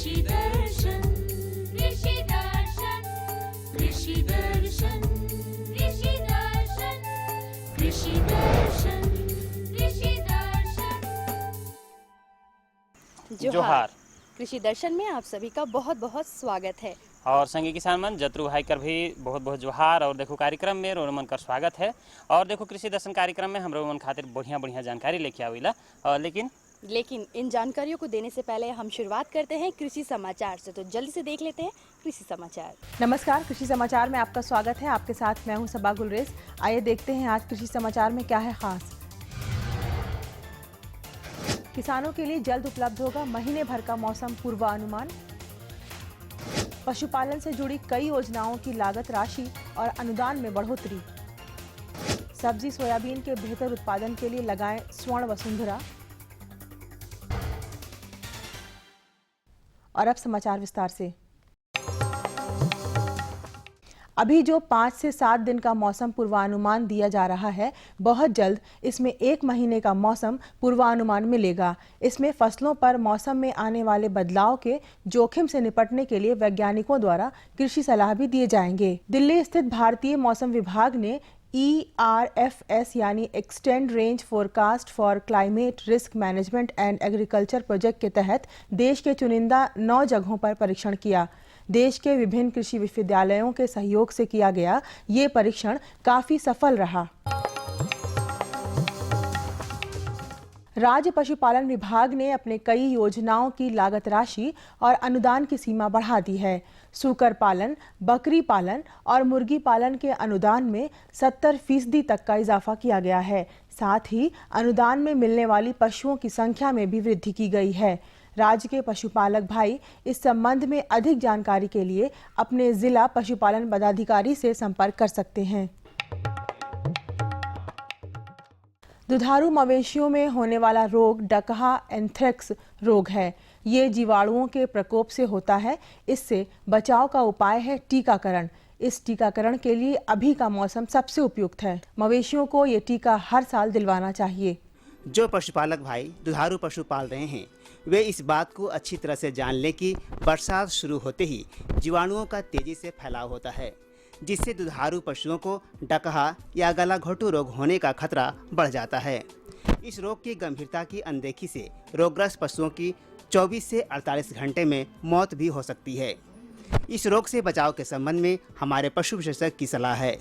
कृषि दर्शन कृषि दर्शन कृषि दर्शन कृषि दर्शन कृषि दर्शन कृषि दर्शन। जोहार। कृषि दर्शन में आप सभी का बहुत बहुत स्वागत है। और संगी किसान मन जतरू भाई कर भी बहुत बहुत जोहार। और देखो कार्यक्रम में रोमन कर स्वागत है। और देखो कृषि दर्शन कार्यक्रम में हम रोमन खातिर बढ़िया बढ़िया जानकारी लेके आविला। लेकिन इन जानकारियों को देने से पहले हम शुरुआत करते हैं कृषि समाचार से। तो जल्दी से देख लेते हैं कृषि समाचार। नमस्कार, कृषि समाचार में आपका स्वागत है। आपके साथ मैं हूं सबा गुलरेज। आइए देखते हैं आज कृषि समाचार में क्या है खास। किसानों के लिए जल्द उपलब्ध होगा महीने भर का मौसम पूर्वानुमान। पशुपालन से जुड़ी कई योजनाओं की लागत राशि और अनुदान में बढ़ोतरी। सब्जी सोयाबीन के बेहतर उत्पादन के लिए लगाएं स्वर्ण वसुंधरा। और अब समाचार विस्तार से। अभी जो 5 से 7 दिन का मौसम पूर्वानुमान दिया जा रहा है, बहुत जल्द इसमें 1 महीने का मौसम पूर्वानुमान मिलेगा। इसमें फसलों पर मौसम में आने वाले बदलाव के जोखिम से निपटने के लिए वैज्ञानिकों द्वारा कृषि सलाह भी दिए जाएंगे। दिल्ली स्थित भारतीय मौसम विभाग ने ERFS यानी extend range forecast for climate risk management and agriculture project के तहत देश के चुनिंदा 9 जगहों पर परीक्षण किया। देश के विभिन्न कृषि विश्वविद्यालयों के सहयोग से किया गया ये परीक्षण काफी सफल रहा। राज्य पशुपालन विभाग ने अपने कई योजनाओं की लागत राशि और अनुदान की सीमा बढ़ा दी है। सूकर पालन, बकरी पालन और मुर्गी पालन के अनुदान में 70% तक का इजाफा किया गया है। साथ ही अनुदान में मिलने वाली पशुओं की संख्या में भी वृद्धि की गई है। राज्य के पशुपालक भाई इस संबंध में अधिक जानकारी के लिए अपने जिला पशुपालन पदाधिकारी से संपर्क कर सकते हैं। दुधारू मवेशियों में होने वाला रोग डकहा एंथ्रेक्स रोग है। ये जीवाणुओं के प्रकोप से होता है। इससे बचाव का उपाय है टीकाकरण। इस टीकाकरण के लिए अभी का मौसम सबसे उपयुक्त है। मवेशियों को ये टीका हर साल दिलवाना चाहिए। जो पशुपालक भाई दुधारू पशु पाल रहे हैं, वे इस बात को अच्छी तरह से जान लें कि बरसात शुरू होते ही जीवाणुओं का तेजी से फैलाव होता है, जिससे दुधारू पशुओं को डकहा या गला घोटू रोग होने का खतरा बढ़ जाता है। इस रोग की गंभीरता की अनदेखी से रोगग्रस्त पशुओं की 24 से 48 घंटे में मौत भी हो सकती है। इस रोग से बचाव के संबंध में हमारे पशु विशेषज्ञ की सलाह है।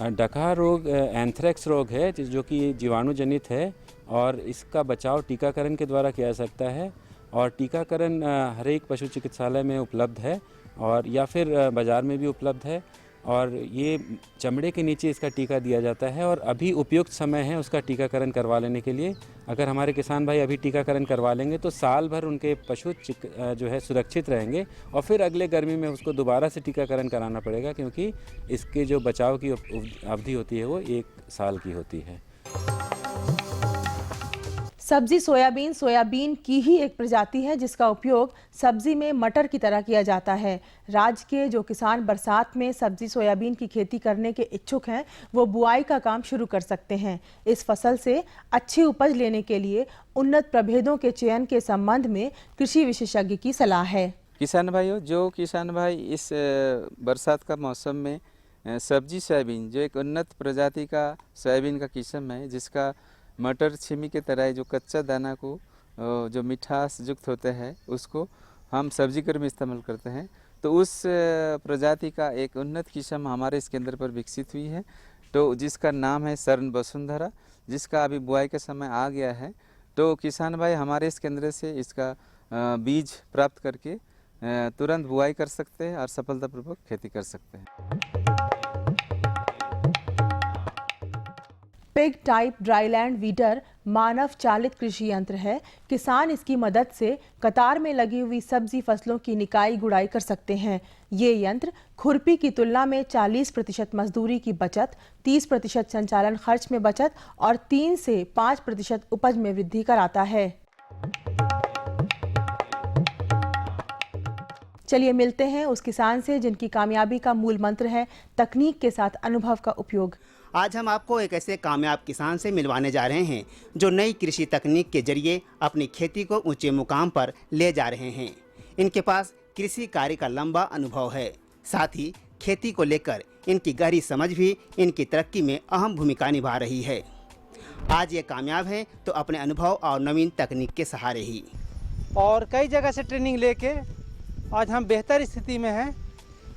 डकहा रोग एंथ्रेक्स रोग है जो कि जीवाणु जनित है और इसका बचाव टीकाकरण के द्वारा किया जा सकता है। और टीकाकरण हर एक पशु चिकित्सालय में उपलब्ध है और या फिर बाज़ार में भी उपलब्ध है। और ये चमड़े के नीचे इसका टीका दिया जाता है और अभी उपयुक्त समय है उसका टीकाकरण करवा लेने के लिए। अगर हमारे किसान भाई अभी टीकाकरण करवा लेंगे तो साल भर उनके पशु जो है सुरक्षित रहेंगे और फिर अगले गर्मी में उसको दोबारा से टीकाकरण कराना पड़ेगा, क्योंकि इसके जो बचाव की अवधि होती है वो 1 साल की होती है। सब्जी सोयाबीन की ही एक प्रजाति है जिसका उपयोग सब्जी में मटर की तरह किया जाता है। राज्य के जो किसान बरसात में सब्जी सोयाबीन की खेती करने के इच्छुक हैं, वो बुआई का काम शुरू कर सकते हैं। इस फसल से अच्छी उपज लेने के लिए उन्नत प्रभेदों के चयन के संबंध में कृषि विशेषज्ञ की सलाह है। किसान भाइयों, जो किसान भाई इस बरसात का मौसम में सब्जी सोयाबीन, जो एक उन्नत प्रजाति का सोयाबीन का किस्म है जिसका मटर छिमी के तरह जो कच्चा दाना को जो मिठास युक्त होते हैं उसको हम सब्जी कर में इस्तेमाल करते हैं, तो उस प्रजाति का एक उन्नत किस्म हमारे इस केंद्र पर विकसित हुई है, तो जिसका नाम है स्वर्ण वसुंधरा, जिसका अभी बुआई का समय आ गया है। तो किसान भाई हमारे इस केंद्र से इसका बीज प्राप्त करके तुरंत बुआई कर सकते हैं और सफलतापूर्वक खेती कर सकते हैं। पिग टाइप ड्राईलैंड वीडर मानव चालित कृषि यंत्र है। किसान इसकी मदद से कतार में लगी हुई सब्जी फसलों की निकाई गुड़ाई कर सकते हैं। ये यंत्र खुरपी की तुलना में 40% मजदूरी की बचत, 30% संचालन खर्च में बचत और 3 से 5% उपज में वृद्धि कराता है। चलिए मिलते हैं उस किसान से जिनकी कामयाबी का मूल मंत्र है तकनीक के साथ अनुभव का उपयोग। आज हम आपको एक ऐसे कामयाब किसान से मिलवाने जा रहे हैं जो नई कृषि तकनीक के जरिए अपनी खेती को ऊंचे मुकाम पर ले जा रहे हैं। इनके पास कृषि कार्य का लंबा अनुभव है। साथ ही खेती को लेकर इनकी गहरी समझ भी इनकी तरक्की में अहम भूमिका निभा रही है। आज ये कामयाब हैं तो अपने अनुभव और नवीन तकनीक के सहारे ही। और कई जगह से ट्रेनिंग लेके आज हम बेहतर स्थिति में हैं,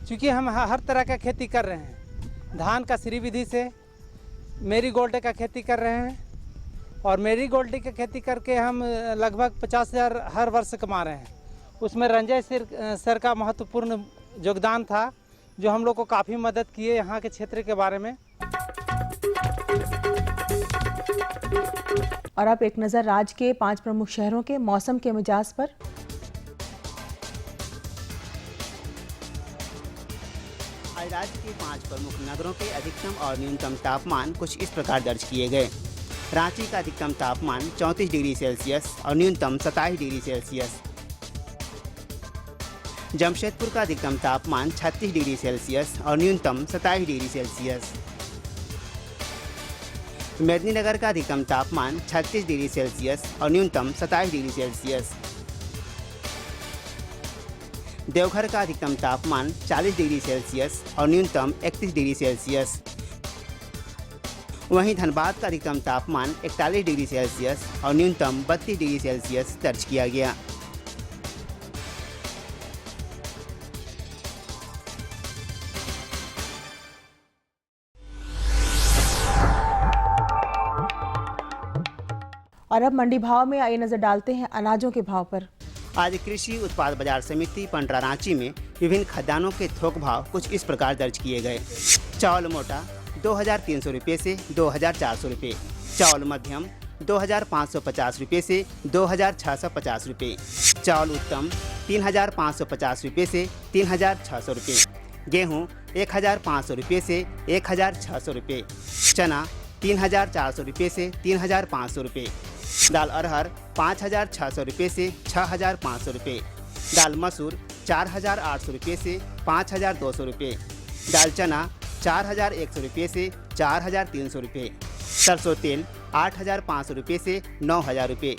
क्योंकि हम हर तरह का खेती कर रहे हैं। धान का श्री विधि से मेरीगोल्ड का खेती कर रहे हैं, और मेरीगोल्ड की खेती करके हम लगभग 50,000 हर वर्ष कमा रहे हैं। उसमें रंजय सर का महत्वपूर्ण योगदान था, जो हम लोग को काफ़ी मदद किए यहाँ के क्षेत्र के बारे में। और अब एक नज़र राज्य के 5 प्रमुख शहरों के मौसम के मिजाज पर। आज राज्य के 5 प्रमुख नगरों के अधिकतम और न्यूनतम तापमान कुछ इस प्रकार दर्ज किए गए। रांची का अधिकतम तापमान 34 डिग्री सेल्सियस और न्यूनतम 27 डिग्री सेल्सियस। जमशेदपुर का अधिकतम तापमान 36 डिग्री सेल्सियस और न्यूनतम 27 डिग्री सेल्सियस। मेदिनीनगर का अधिकतम तापमान 36 डिग्री सेल्सियस और न्यूनतम 27 डिग्री सेल्सियस। देवघर का अधिकतम तापमान 40 डिग्री सेल्सियस और न्यूनतम 31 डिग्री सेल्सियस। वहीं धनबाद का अधिकतम तापमान 41 डिग्री सेल्सियस और न्यूनतम 32 डिग्री सेल्सियस दर्ज किया गया। और अब मंडी भाव में आइए नजर डालते हैं अनाजों के भाव पर। आज कृषि उत्पाद बाजार समिति पंडरा रांची में विभिन्न खाद्यान्नों के थोक भाव कुछ इस प्रकार दर्ज किए गए। चावल मोटा 2,300 रुपये से 2,400 रुपये, चावल मध्यम 2,550 रुपये से 2,650 रुपये, चावल उत्तम 3,550 रुपये से 3,600 रुपये, गेहूँ 1,500 रुपये से 1,600 रुपये, चना 3,400 रुपये से 3,500 रुपये, दाल अरहर 5,600 रुपये से 6,500 रुपये, दाल मसूर 4,800 रुपये से 5,200 रुपये, दाल चना 4,100 रुपये से 4,300 रुपये, सरसों तेल 8,500 रुपये से 9,000 रुपये,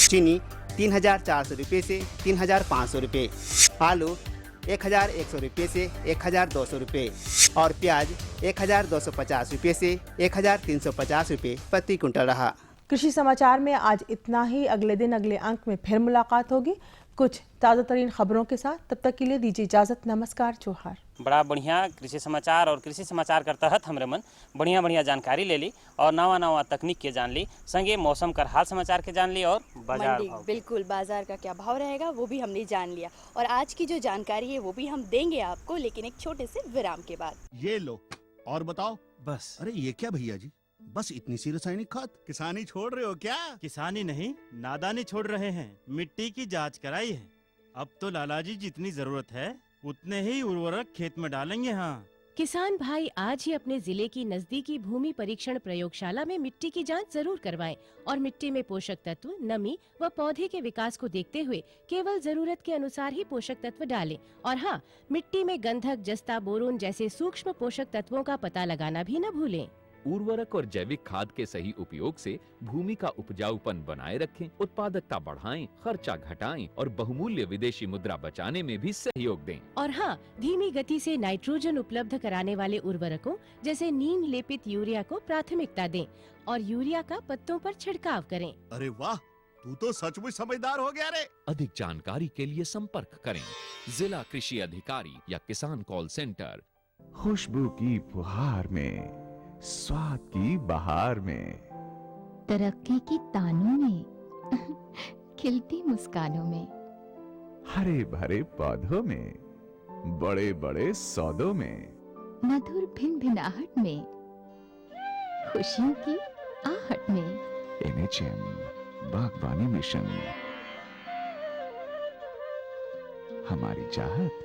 चीनी 3,400 रुपये से 3,500 रुपये, आलू 1,100 रुपये से 1,200 रुपये और प्याज 1,250 रुपये से 1,350 रुपये प्रति कुंटल रहा। कृषि समाचार में आज इतना ही। अगले दिन अगले अंक में फिर मुलाकात होगी कुछ ताज़ा तरीन खबरों के साथ। तब तक के लिए दीजिए इजाज़त। नमस्कार, जोहार। बड़ा बढ़िया कृषि समाचार और कृषि समाचार के तहत हमरे मन बढ़िया बढ़िया जानकारी ले ली और नवा नवा तकनीक के जान ली, संगे मौसम कर हाल समाचार के जान ली और बाजार भाव। बिल्कुल, बाजार का क्या भाव रहेगा वो भी हमने जान लिया। और आज की जो जानकारी है वो भी हम देंगे आपको, लेकिन एक छोटे से विराम के बाद। ये लो और बताओ। बस। अरे ये क्या भैया जी, बस इतनी सी रासायनिक खाद? किसानी छोड़ रहे हो क्या? किसानी नहीं, नादानी छोड़ रहे हैं। मिट्टी की जांच कराई है। अब तो लालाजी जितनी जरूरत है उतने ही उर्वरक खेत में डालेंगे। हाँ, किसान भाई आज ही अपने जिले की नजदीकी भूमि परीक्षण प्रयोगशाला में मिट्टी की जांच जरूर करवाएं और मिट्टी में पोषक तत्व, नमी व पौधे के विकास को देखते हुए केवल जरूरत के अनुसार ही पोषक तत्व डालें। और हाँ, मिट्टी में गंधक, जस्ता, बोरोन जैसे सूक्ष्म पोषक तत्वों का पता लगाना भी न भूलें। उर्वरक और जैविक खाद के सही उपयोग से भूमि का उपजाऊपन बनाए रखें, उत्पादकता बढ़ाएं, खर्चा घटाएं और बहुमूल्य विदेशी मुद्रा बचाने में भी सहयोग दें। और हाँ, धीमी गति से नाइट्रोजन उपलब्ध कराने वाले उर्वरकों जैसे नीम लेपित यूरिया को प्राथमिकता दें और यूरिया का पत्तों पर छिड़काव करें। अरे वाह, तू तो सचमुच समझदार हो गया रे। अधिक जानकारी के लिए संपर्क करें जिला कृषि अधिकारी या किसान कॉल सेंटर। खुशबू की फुहार में, स्वाद की बहार में, तरक्की की तानों में, खिलती मुस्कानों में, हरे भरे पौधों में, बड़े बड़े सौदों में, मधुर भिनभिनाहट में, खुशियों की आहट में। NHM बागवानी मिशन, हमारी चाहत,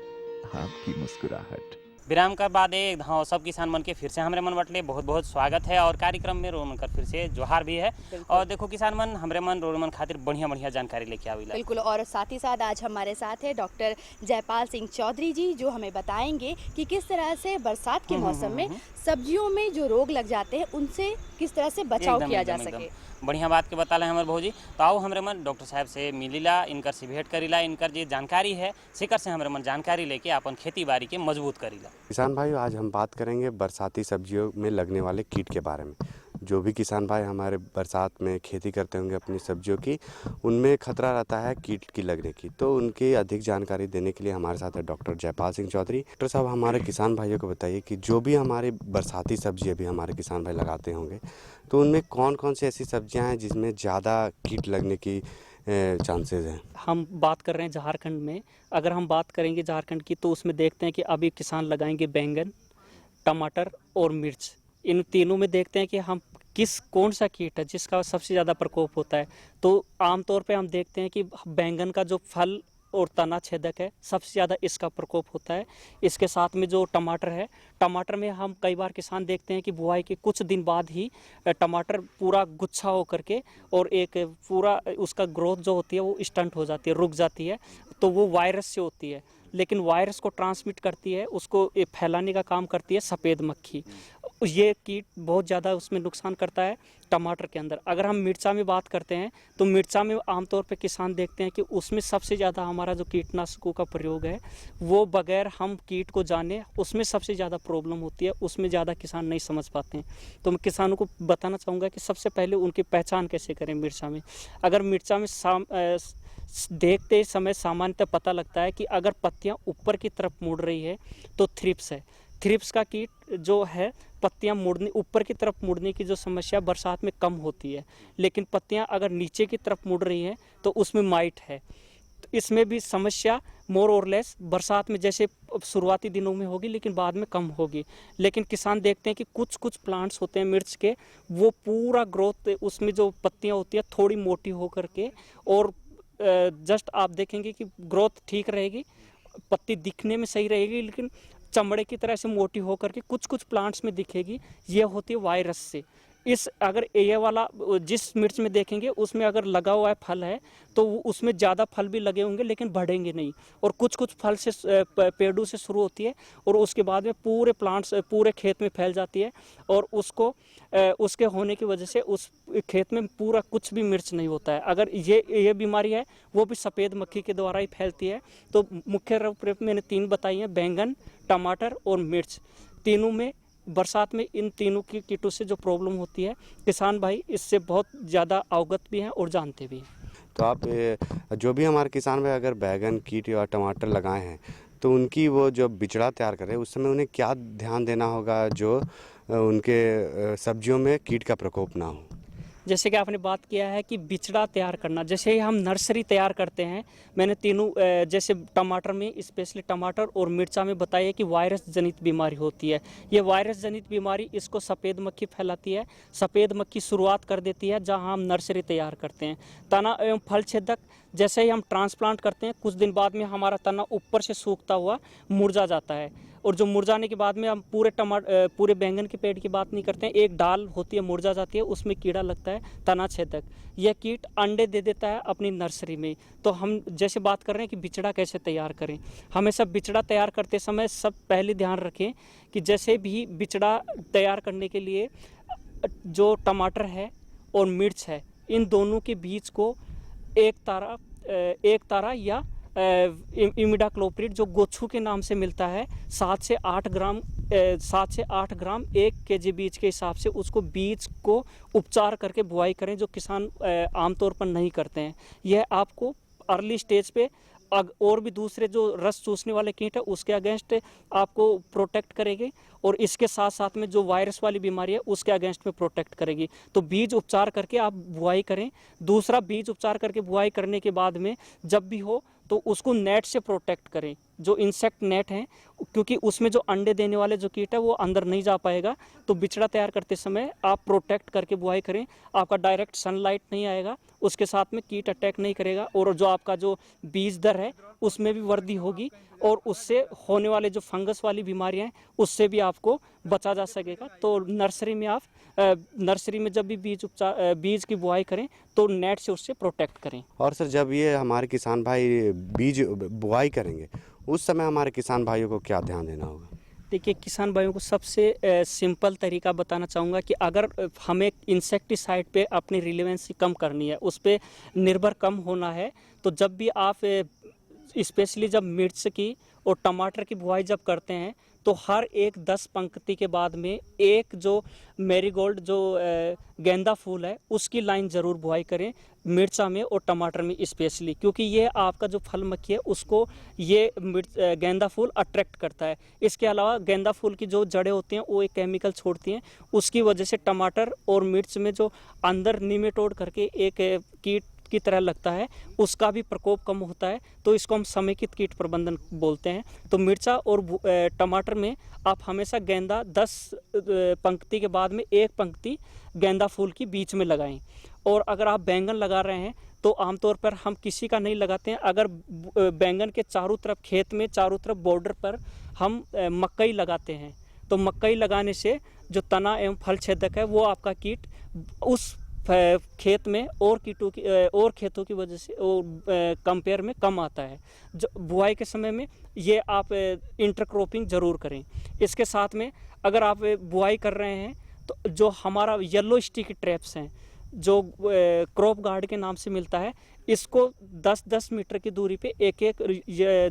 आपकी मुस्कुराहट। विराम कर बाद एक हाँ सब किसान मन के फिर से हमरे मन बटले बहुत बहुत स्वागत है और कार्यक्रम में रोमन कर फिर से जोहार भी है। और देखो किसान मन हमरे मन रोमन खातिर बढ़िया बढ़िया जानकारी लेके आविला। बिल्कुल, और साथ ही साथ आज हमारे साथ है डॉक्टर जयपाल सिंह चौधरी जी, जो हमें बताएंगे कि किस तरह से बरसात के मौसम में सब्जियों में जो रोग लग जाते हैं उनसे किस तरह से बचाव किया जा सके। बढ़िया बात के बताले हमारे भौजी। तो आओ हमरे मन डॉक्टर साहब से मिलीला, इनकर से भेंट करीला, इनकर जो जानकारी है सिकर से हमरे मन जानकारी लेके अपन खेती बाड़ी के मजबूत करीला। किसान भाइयों, आज हम बात करेंगे बरसाती सब्जियों में लगने वाले कीट के बारे में। जो भी किसान भाई हमारे बरसात में खेती करते होंगे अपनी सब्जियों की, उनमें खतरा रहता है कीट की लगने की। तो उनकी अधिक जानकारी देने के लिए हमारे साथ है डॉक्टर जयपाल सिंह चौधरी। डॉक्टर साहब, हमारे किसान भाइयों को बताइए कि जो भी हमारे बरसाती सब्जी अभी हमारे किसान भाई लगाते होंगे, तो उनमें कौन कौन सी ऐसी सब्जियां हैं जिसमें ज़्यादा कीट लगने की चांसेस हैं? हम बात कर रहे हैं झारखंड में। अगर हम बात करेंगे झारखंड की, तो उसमें देखते हैं कि अभी किसान लगाएंगे बैंगन, टमाटर और मिर्च। इन तीनों में देखते हैं कि हम कौन सा कीट है जिसका सबसे ज़्यादा प्रकोप होता है। तो आमतौर पे हम देखते हैं कि बैंगन का जो फल और तना छेदक है, सबसे ज़्यादा इसका प्रकोप होता है। इसके साथ में जो टमाटर है, टमाटर में हम कई बार किसान देखते हैं कि बुआई के कुछ दिन बाद ही टमाटर पूरा गुच्छा हो करके और एक पूरा उसका ग्रोथ जो होती है वो स्टंट हो जाती है, रुक जाती है। तो वो वायरस से होती है, लेकिन वायरस को ट्रांसमिट करती है, उसको फैलाने का काम करती है सफ़ेद मक्खी। ये कीट बहुत ज़्यादा उसमें नुकसान करता है टमाटर के अंदर। अगर हम मिर्चा में बात करते हैं, तो मिर्चा में आमतौर पे किसान देखते हैं कि उसमें सबसे ज़्यादा हमारा जो कीटनाशकों का प्रयोग है वो बगैर हम कीट को जाने उसमें सबसे ज़्यादा प्रॉब्लम होती है। उसमें ज़्यादा किसान नहीं समझ पाते हैं। तो मैं किसानों को बताना चाहूँगा कि सबसे पहले उनकी पहचान कैसे करें मिर्चा में। अगर मिर्चा में देखते समय सामान्यतः पता लगता है कि अगर पत्तियां ऊपर की तरफ मुड़ रही है तो थ्रिप्स है। थ्रिप्स का कीट जो है, पत्तियां मुड़ने ऊपर की तरफ मुड़ने की जो समस्या बरसात में कम होती है, लेकिन पत्तियां अगर नीचे की तरफ मुड़ रही हैं तो उसमें माइट है। तो इसमें भी समस्या मोर और लेस बरसात में जैसे शुरुआती दिनों में होगी, लेकिन बाद में कम होगी। लेकिन किसान देखते हैं कि कुछ कुछ प्लांट्स होते हैं मिर्च के, वो पूरा ग्रोथ उसमें जो पत्तियाँ होती है थोड़ी मोटी होकर के, और जस्ट आप देखेंगे कि ग्रोथ ठीक रहेगी, पत्ती दिखने में सही रहेगी, लेकिन चमड़े की तरह से मोटी होकर के कुछ कुछ प्लांट्स में दिखेगी। ये होती है वायरस से। अगर ये वाला जिस मिर्च में देखेंगे उसमें अगर लगा हुआ है फल है, तो उसमें ज़्यादा फल भी लगे होंगे लेकिन बढ़ेंगे नहीं, और कुछ कुछ फल से पेड़ों से शुरू होती है और उसके बाद में पूरे प्लांट्स पूरे खेत में फैल जाती है, और उसके होने की वजह से उस खेत में पूरा कुछ भी मिर्च नहीं होता है। अगर ये बीमारी है वो भी सफ़ेद मक्खी के द्वारा ही फैलती है। तो मुख्य रूप में मैंने 3 बताई हैं, बैंगन, टमाटर और मिर्च। तीनों में बरसात में इन तीनों की कीटों से जो प्रॉब्लम होती है, किसान भाई इससे बहुत ज़्यादा अवगत भी हैं और जानते भी हैं। तो आप जो भी हमारे किसान भाई अगर बैगन, कीट या टमाटर लगाए हैं, तो उनकी वो जो बिचड़ा तैयार करें उस समय उन्हें क्या ध्यान देना होगा जो उनके सब्जियों में कीट का प्रकोप ना हो? जैसे कि आपने बात किया है कि बिचड़ा तैयार करना, जैसे ही हम नर्सरी तैयार करते हैं, मैंने तीनों जैसे टमाटर में स्पेशली टमाटर और मिर्चा में बताया कि वायरस जनित बीमारी होती है। ये वायरस जनित बीमारी इसको सफ़ेद मक्खी फैलाती है। सफ़ेद मक्खी शुरुआत कर देती है जहां हम नर्सरी तैयार करते हैं। तना एवं फल छेदक जैसे ही हम ट्रांसप्लांट करते हैं, कुछ दिन बाद में हमारा तना ऊपर से सूखता हुआ मुरझा जाता है, और जो मुरझाने के बाद में हम पूरे बैंगन के पेड़ की बात नहीं करते हैं, एक डाल होती है मुरझा जाती है, उसमें कीड़ा लगता है तना छेदक। यह कीट अंडे दे देता है अपनी नर्सरी में। तो हम जैसे बात कर रहे हैं कि बिचड़ा कैसे तैयार करें, हमेशा बिचड़ा तैयार करते समय सब पहले ध्यान रखें कि जैसे भी बिचड़ा तैयार करने के लिए जो टमाटर है और मिर्च है, इन दोनों के बीच को एक तारा या इमिडाक्लोप्रिड जो गोछू के नाम से मिलता है, 7 से 8 ग्राम 1 kg बीज के हिसाब से उसको बीज को उपचार करके बुआई करें, जो किसान आमतौर पर नहीं करते हैं। यह आपको अर्ली स्टेज पे और भी दूसरे जो रस चूसने वाले कीट है उसके अगेंस्ट आपको प्रोटेक्ट करेगी, और इसके साथ साथ में जो वायरस वाली बीमारी है उसके अगेंस्ट में प्रोटेक्ट करेगी। तो बीज उपचार करके आप बुआई करें। दूसरा, बीज उपचार करके बुआई करने के बाद में जब भी हो तो उसको नेट से प्रोटेक्ट करें, जो इंसेक्ट नेट हैं, क्योंकि उसमें जो अंडे देने वाले जो कीट है वो अंदर नहीं जा पाएगा। तो बिचड़ा तैयार करते समय आप प्रोटेक्ट करके बुआई करें। आपका डायरेक्ट सनलाइट नहीं आएगा, उसके साथ में कीट अटैक नहीं करेगा, और जो आपका जो बीज दर है उसमें भी वृद्धि होगी, और उससे होने वाले जो फंगस वाली बीमारियां हैं उससे भी आपको बचा जा सकेगा। तो नर्सरी में जब भी बीज की बुआई करें तो नेट से उससे प्रोटेक्ट करें। और सर, जब ये हमारे किसान भाई बीज बुआई करेंगे उस समय हमारे किसान भाइयों को क्या ध्यान देना होगा? देखिए किसान भाइयों को सबसे सिंपल तरीका बताना चाहूँगा कि अगर हमें इंसेक्टिसाइड पे अपनी रिलेवेंसी कम करनी है, उस पर निर्भर कम होना है, तो जब भी आप स्पेशली जब मिर्च की और टमाटर की बुआई जब करते हैं तो हर एक 10 पंक्ति के बाद में एक जो मैरीगोल्ड जो गेंदा फूल है उसकी लाइन ज़रूर बुआई करें मिर्चा में और टमाटर में स्पेशली, क्योंकि ये आपका जो फल मक्खी है उसको ये गेंदा फूल अट्रैक्ट करता है। इसके अलावा गेंदा फूल की जो जड़ें होती हैं वो एक केमिकल छोड़ती हैं, उसकी वजह से टमाटर और मिर्च में जो अंदर निमेटोड करके एक कीट की तरह लगता है उसका भी प्रकोप कम होता है, तो इसको हम समेकित कीट प्रबंधन बोलते हैं। तो मिर्चा और टमाटर में आप हमेशा गेंदा 10 पंक्ति के बाद में एक पंक्ति गेंदा फूल की बीच में लगाएं। और अगर आप बैंगन लगा रहे हैं तो आमतौर पर हम किसी का नहीं लगाते हैं, अगर बैंगन के चारों तरफ खेत में चारों तरफ बॉर्डर पर हम मकई लगाते हैं तो मकई लगाने से जो तना एवं फल छेदक है वो आपका कीट उस खेत में और कीटों की और खेतों की वजह से कंपेयर में कम आता है। जो बुआई के समय में ये आप इंटरक्रॉपिंग ज़रूर करें। इसके साथ में अगर आप बुआई कर रहे हैं तो जो हमारा येलो स्टिक ट्रैप्स हैं जो क्रॉप गार्ड के नाम से मिलता है, इसको 10-10 मीटर की दूरी पे एक एक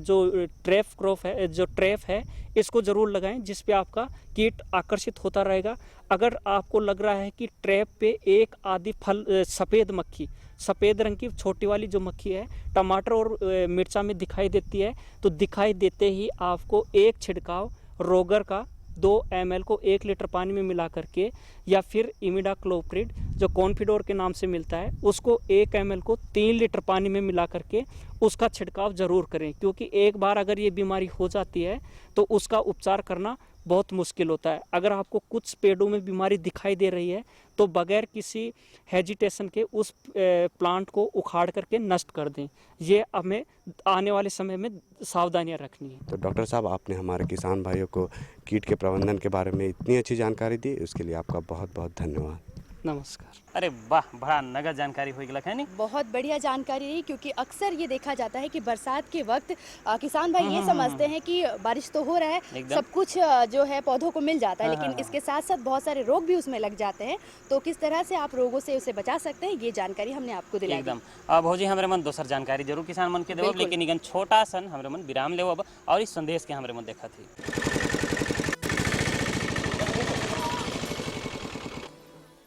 जो ट्रैप है इसको ज़रूर लगाएं, जिस पे आपका कीट आकर्षित होता रहेगा। अगर आपको लग रहा है कि ट्रैप पे एक आधी फल सफ़ेद रंग की छोटी वाली जो मक्खी है टमाटर और मिर्चा में दिखाई देती है, तो दिखाई देते ही आपको एक छिड़काव रोगर का 2 ml को 1 लीटर पानी में मिला करके या फिर इमिडाक्लोप्रिड जो कॉन्फिडोर के नाम से मिलता है उसको 1 ml को 3 लीटर पानी में मिला करके उसका छिड़काव ज़रूर करें, क्योंकि एक बार अगर ये बीमारी हो जाती है तो उसका उपचार करना बहुत मुश्किल होता है। अगर आपको कुछ पेड़ों में बीमारी दिखाई दे रही है तो बगैर किसी हेजिटेशन के उस प्लांट को उखाड़ करके नष्ट कर दें। ये हमें आने वाले समय में सावधानियां रखनी है। तो डॉक्टर साहब, आपने हमारे किसान भाइयों को कीट के प्रबंधन के बारे में इतनी अच्छी जानकारी दी, उसके लिए आपका बहुत बहुत धन्यवाद। नमस्कार। अरे वाह, बड़ा नगद जानकारी हो गया है नहीं? बहुत बढ़िया जानकारी रही, क्योंकि अक्सर ये देखा जाता है कि बरसात के वक्त किसान भाई ये समझते हैं कि बारिश तो हो रहा है, सब कुछ जो है पौधों को मिल जाता है, लेकिन इसके साथ साथ बहुत सारे रोग भी उसमें लग जाते हैं। तो किस तरह से आप रोगों से उसे बचा सकते हैं, ये जानकारी हमने आपको दिलाई। एकदम। भौजी हमरे मन दोसर जानकारी जरूर किसान मन के देव, लेकिन इगन छोटा सन हमरे मन विराम लेव और इस संदेश के हमरे मन देखा थी।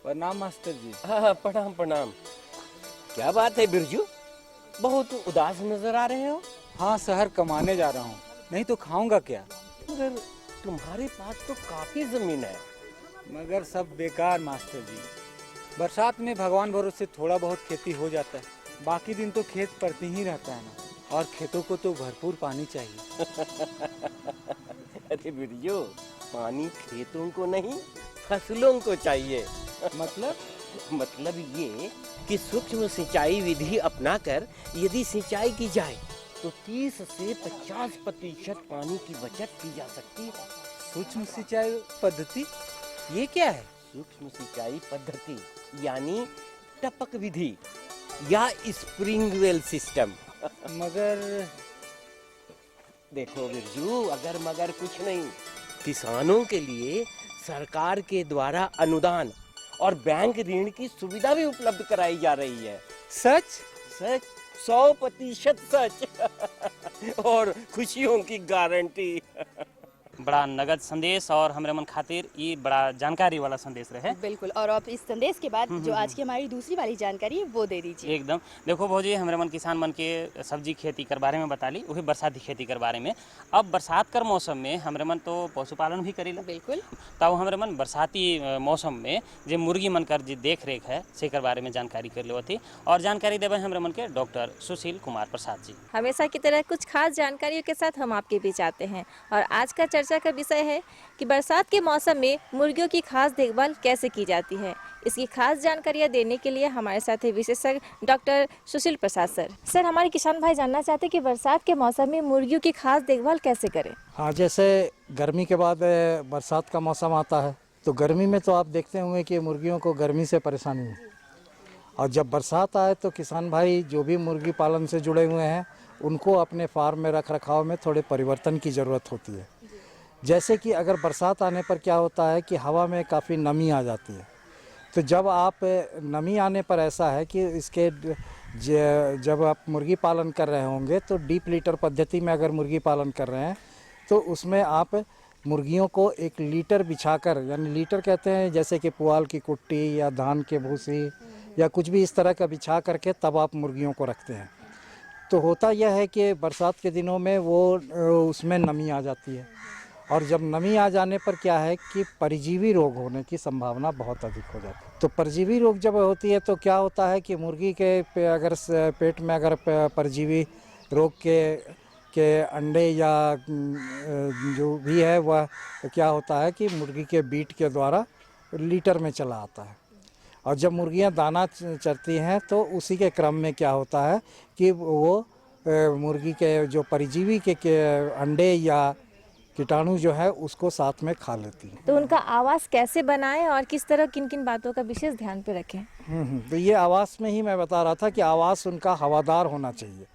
प्रणाम मास्टर जी। हाँ, प्रणाम प्रणाम। क्या बात है बिरजू, बहुत उदास नजर आ रहे हो? हाँ, शहर कमाने जा रहा हूँ, नहीं तो खाऊंगा क्या? मगर तुम्हारे पास तो काफी जमीन है। मगर सब बेकार मास्टर जी। बरसात में भगवान भरोसे थोड़ा बहुत खेती हो जाता है, बाकी दिन तो खेत पड़ती ही रहता है ना, और खेतों को तो भरपूर पानी चाहिए। अरे बिरजू, पानी खेतों को नहीं फसलों को चाहिए। मतलब ये कि सूक्ष्म सिंचाई विधि अपनाकर यदि सिंचाई की जाए तो 30 से 50% पानी की बचत की जा सकती है। सूक्ष्म सिंचाई पद्धति ये क्या है? सूक्ष्म सिंचाई पद्धति यानी टपक विधि या स्प्रिंगवेल सिस्टम। मगर देखो बिरजू, अगर मगर कुछ नहीं, किसानों के लिए सरकार के द्वारा अनुदान और बैंक ऋण की सुविधा भी उपलब्ध कराई जा रही है। सच? सच, 100% सच। और खुशियों की गारंटी। बड़ा नगद संदेश और हमरे मन खातिर ये बड़ा जानकारी वाला संदेश रहे। बिल्कुल। और अब इस संदेश के बाद जो आज की हमारी दूसरी वाली जानकारी है वो दे दीजिए। एकदम। देखो भौजी, हमरे मन किसान मन के सब्जी खेती कर बारे में बता ली, वही बरसाती खेती कर बारे में। अब बरसात कर मौसम में हमरे मन तो पशुपालन भी करेला। बिल्कुल। तब हमरे मन बरसाती मौसम में जो मुर्गी मन कर देख रेख है सेकर बारे में जानकारी कर लो थी, और जानकारी देवे हमरे मन के डॉक्टर सुशील कुमार प्रसाद जी। हमेशा की तरह कुछ खास जानकारियों के साथ हम आपके बीच आते हैं, और आज का चर्चा का विषय है कि बरसात के मौसम में मुर्गियों की खास देखभाल कैसे की जाती है। इसकी खास जानकारियाँ देने के लिए हमारे साथ है विशेषज्ञ डॉक्टर सुशील प्रसाद सर। सर, हमारे किसान भाई जानना चाहते हैं कि बरसात के मौसम में मुर्गियों की खास देखभाल कैसे करें। हाँ, जैसे गर्मी के बाद बरसात का मौसम आता है तो गर्मी में तो आप देखते होंगे कि मुर्गियों को गर्मी से परेशानी है, और जब बरसात आए तो किसान भाई जो भी मुर्गी पालन से जुड़े हुए हैं उनको अपने फार्म में रख रखाव में थोड़े परिवर्तन की ज़रूरत होती है। जैसे कि अगर बरसात आने पर क्या होता है कि हवा में काफ़ी नमी आ जाती है। तो जब आप नमी आने पर ऐसा है कि इसके जब आप मुर्गी पालन कर रहे होंगे तो डीप लीटर पद्धति में अगर मुर्गी पालन कर रहे हैं तो उसमें आप मुर्गियों को एक लीटर बिछाकर, यानी लीटर कहते हैं जैसे कि पुआल की कुट्टी या धान के भूसी या कुछ भी इस तरह का बिछा करके तब आप मुर्गियों को रखते हैं। तो होता यह है कि बरसात के दिनों में वो उसमें नमी आ जाती है और जब नमी आ जाने पर क्या है कि परजीवी रोग होने की संभावना बहुत अधिक हो जाती है। तो परजीवी रोग जब होती है तो क्या होता है कि मुर्गी के अगर पेट में अगर परजीवी रोग के अंडे या जो भी है वह क्या होता है कि मुर्गी के बीट के द्वारा लीटर में चला आता है। और जब मुर्गियां दाना चरती हैं तो उसी के क्रम में क्या होता है कि वो मुर्गी के जो परजीवी के अंडे या कीटाणु जो है उसको साथ में खा लेती है। तो उनका आवास कैसे बनाएं और किस तरह किन किन बातों का विशेष ध्यान पे रखें? तो ये आवास में ही मैं बता रहा था कि आवास उनका हवादार होना चाहिए,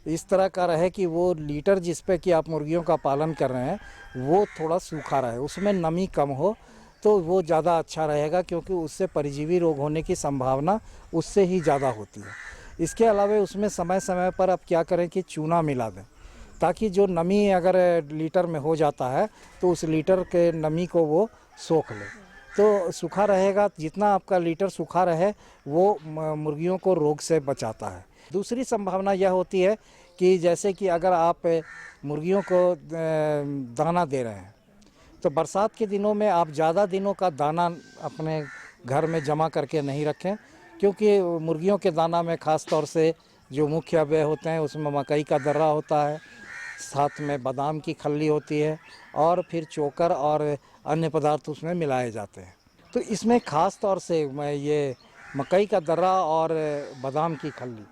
इस तरह का रहे कि वो लीटर जिस पे कि आप मुर्गियों का पालन कर रहे हैं वो थोड़ा सूखा रहे, उसमें नमी कम हो तो वो ज़्यादा अच्छा रहेगा, क्योंकि उससे परजीवी रोग होने की संभावना उससे ही ज़्यादा होती है। इसके अलावा उसमें समय समय पर आप क्या करें कि चूना मिला दें, ताकि जो नमी अगर लीटर में हो जाता है तो उस लीटर के नमी को वो सोख ले। तो सूखा रहेगा, जितना आपका लीटर सूखा रहे वो मुर्गियों को रोग से बचाता है। दूसरी संभावना यह होती है कि जैसे कि अगर आप मुर्गियों को दाना दे रहे हैं तो बरसात के दिनों में आप ज़्यादा दिनों का दाना अपने घर में जमा करके नहीं रखें, क्योंकि मुर्गियों के दाना में ख़ास तौर से जो मुख्य अवयव होते हैं उसमें मकई का दर्रा होता है, साथ में बादाम की खल्ली होती है और फिर चोकर और अन्य पदार्थ उसमें मिलाए जाते हैं। तो इसमें ख़ास तौर से ये मकई का दर्रा और बादाम की खल्ली,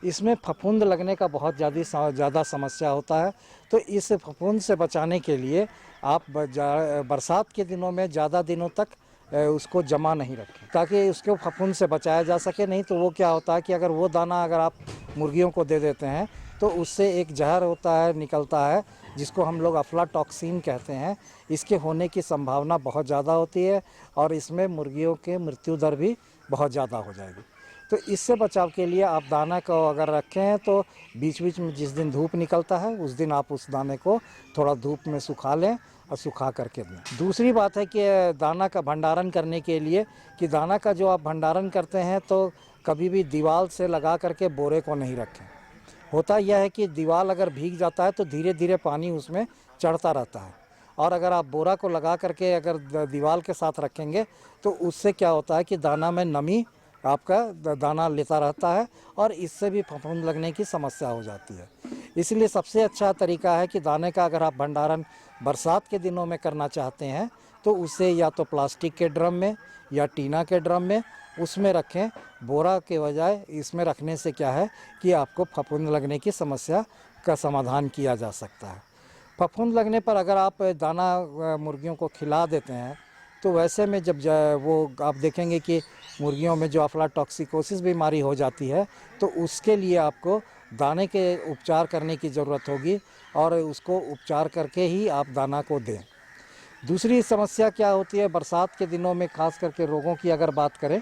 इसमें फफूंद लगने का बहुत ज़्यादा समस्या होता है। तो इस फफूंद से बचाने के लिए आप बरसात के दिनों में ज़्यादा दिनों तक उसको जमा नहीं रखें, ताकि उसको फफूंद से बचाया जा सके। नहीं तो वो क्या होता है कि अगर वो दाना अगर आप मुर्गियों को दे देते हैं तो उससे एक जहर होता है, निकलता है, जिसको हम लोग अफ्लाटॉक्सिन कहते हैं। इसके होने की संभावना बहुत ज़्यादा होती है और इसमें मुर्गियों के मृत्यु दर भी बहुत ज़्यादा हो जाएगी। तो इससे बचाव के लिए आप दाना को अगर रखें हैं तो बीच बीच में जिस दिन धूप निकलता है उस दिन आप उस दाने को थोड़ा धूप में सुखा लें और सुखा करके दें। दूसरी बात है कि दाना का भंडारण करने के लिए कि दाना का जो आप भंडारण करते हैं तो कभी भी दीवार से लगा करके बोरे को नहीं रखें। होता यह है कि दीवार अगर भीग जाता है तो धीरे धीरे पानी उसमें चढ़ता रहता है, और अगर आप बोरा को लगा करके अगर दीवार के साथ रखेंगे तो उससे क्या होता है कि दाना में नमी आपका दाना लेता रहता है और इससे भी फफूंद लगने की समस्या हो जाती है। इसलिए सबसे अच्छा तरीका है कि दाने का अगर आप भंडारण बरसात के दिनों में करना चाहते हैं तो उसे या तो प्लास्टिक के ड्रम में या टीना के ड्रम में उसमें रखें, बोरा के बजाय इसमें रखने से क्या है कि आपको फफूंद लगने की समस्या का समाधान किया जा सकता है। फफूंद लगने पर अगर आप दाना मुर्गियों को खिला देते हैं तो वैसे में जब वो आप देखेंगे कि मुर्गियों में जो अफ्लाटॉक्सिकोसिस बीमारी हो जाती है तो उसके लिए आपको दाने के उपचार करने की ज़रूरत होगी और उसको उपचार करके ही आप दाना को दें। दूसरी समस्या क्या होती है बरसात के दिनों में, खास करके रोगों की अगर बात करें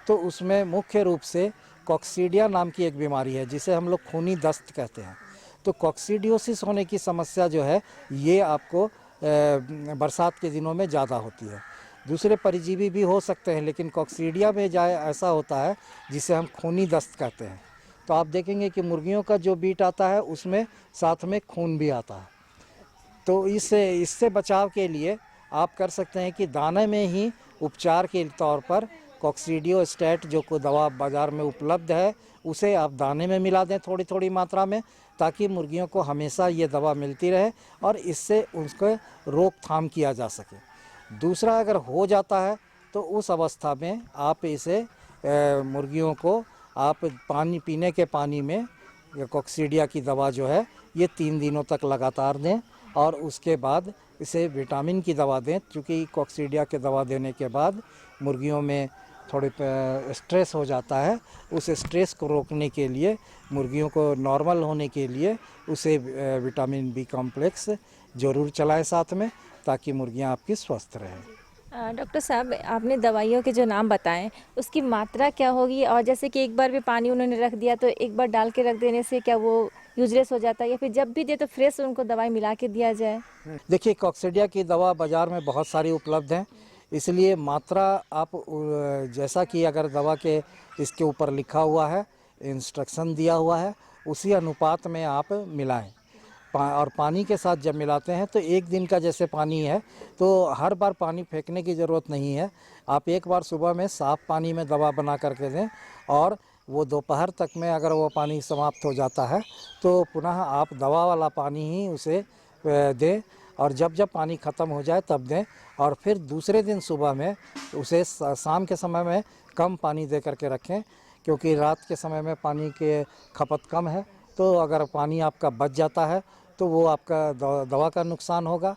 तो उसमें मुख्य रूप से कॉक्सीडिया नाम की एक बीमारी है जिसे हम लोग खूनी दस्त कहते हैं। तो कॉक्सीडियोसिस होने की समस्या जो है ये आपको बरसात के दिनों में ज़्यादा होती है। दूसरे परजीवी भी हो सकते हैं, लेकिन कॉक्सीडिया में जाए ऐसा होता है जिसे हम खूनी दस्त कहते हैं। तो आप देखेंगे कि मुर्गियों का जो बीट आता है उसमें साथ में खून भी आता है। तो इससे बचाव के लिए आप कर सकते हैं कि दाने में ही उपचार के तौर पर कॉक्सीडियोस्टेट जो कोई दवा बाज़ार में उपलब्ध है उसे आप दाने में मिला दें थोड़ी थोड़ी मात्रा में, ताकि मुर्गियों को हमेशा ये दवा मिलती रहे और इससे उसको रोकथाम किया जा सके। दूसरा, अगर हो जाता है तो उस अवस्था में आप इसे मुर्गियों को आप पानी पीने के पानी में कॉक्सीडिया की दवा जो है ये 3 दिनों तक लगातार दें और उसके बाद इसे विटामिन की दवा दें, क्योंकि कॉक्सीडिया की दवा देने के बाद मुर्गियों में थोड़े स्ट्रेस हो जाता है, उस स्ट्रेस को रोकने के लिए, मुर्गियों को नॉर्मल होने के लिए उसे विटामिन बी कॉम्प्लेक्स ज़रूर चलाएं साथ में, ताकि मुर्गियां आपकी स्वस्थ रहें। डॉक्टर साहब, आपने दवाइयों के जो नाम बताएं उसकी मात्रा क्या होगी, और जैसे कि एक बार भी पानी उन्होंने रख दिया तो एक बार डाल के रख देने से क्या वो यूजलेस हो जाता है, या फिर जब भी दे तो फ्रेश उनको दवाई मिला के दिया जाए? देखिए, कॉक्सीडिया की दवा बाज़ार में बहुत सारी उपलब्ध हैं, इसलिए मात्रा आप जैसा कि अगर दवा के इसके ऊपर लिखा हुआ है, इंस्ट्रक्शन दिया हुआ है, उसी अनुपात में आप मिलाएं। और पानी के साथ जब मिलाते हैं तो एक दिन का जैसे पानी है तो हर बार पानी फेंकने की ज़रूरत नहीं है। आप एक बार सुबह में साफ़ पानी में दवा बना करके दें, और वो दोपहर तक में अगर वो पानी समाप्त हो जाता है तो पुनः आप दवा वाला पानी ही उसे दें, और जब जब पानी ख़त्म हो जाए तब दें, और फिर दूसरे दिन सुबह में उसे शाम के समय में कम पानी दे करके रखें, क्योंकि रात के समय में पानी के खपत कम है। तो अगर पानी आपका बच जाता है तो वो आपका दवा का नुकसान होगा।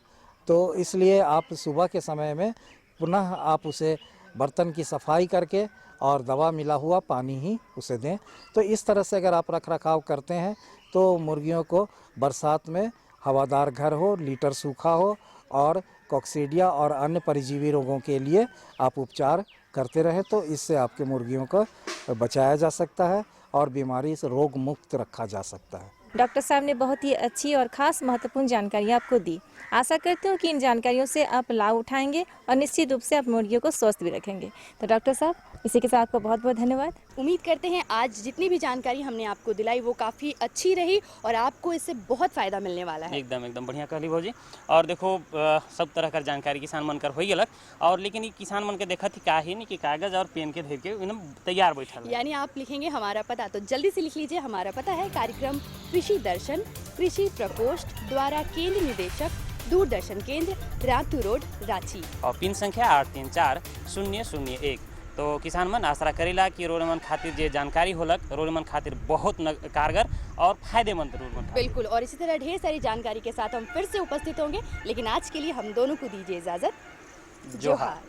तो इसलिए आप सुबह के समय में पुनः आप उसे बर्तन की सफाई करके और दवा मिला हुआ पानी ही उसे दें। तो इस तरह से अगर आप रख रखाव करते हैं तो मुर्गियों को बरसात में हवादार घर हो, लीटर सूखा हो, और कॉक्सीडिया और अन्य परजीवी रोगों के लिए आप उपचार करते रहें, तो इससे आपके मुर्गियों को बचाया जा सकता है और बीमारी से रोग मुक्त रखा जा सकता है। डॉक्टर साहब ने बहुत ही अच्छी और ख़ास महत्वपूर्ण जानकारियाँ आपको दी। आशा करती हूँ कि इन जानकारियों से आप लाभ उठाएंगे और निश्चित रूप से आप मुर्गियों को स्वस्थ भी रखेंगे। तो डॉक्टर साहब, इसी के साथ आपको बहुत बहुत धन्यवाद। उम्मीद करते हैं आज जितनी भी जानकारी हमने आपको दिलाई वो काफ़ी अच्छी रही और आपको इससे बहुत फ़ायदा मिलने वाला है। एकदम एकदम बढ़िया कहली भौजी। और देखो सब तरह का जानकारी किसान मन कर हो गलक, और लेकिन किसान मन के देखा थी का ही नहीं कि कागज़ और पेन के धर के एकदम तैयार बैठल। यानी आप लिखेंगे हमारा पता, तो जल्दी से लिख लीजिए। हमारा पता है कार्यक्रम कृषि दर्शन, कृषि प्रकोष्ठ द्वारा केंद्र निदेशक, दूरदर्शन केंद्र, रातू रोड, रांची, और पिन संख्या 834001। तो किसान मन आशा करेला कि रोरमन खातिर जे जानकारी होलक रोरमन खातिर बहुत कारगर और फायदेमंद रोरमन। बिल्कुल, और इसी तरह ढेर सारी जानकारी के साथ हम फिर से उपस्थित होंगे, लेकिन आज के लिए हम दोनों को दीजिए इजाज़त। जोहार।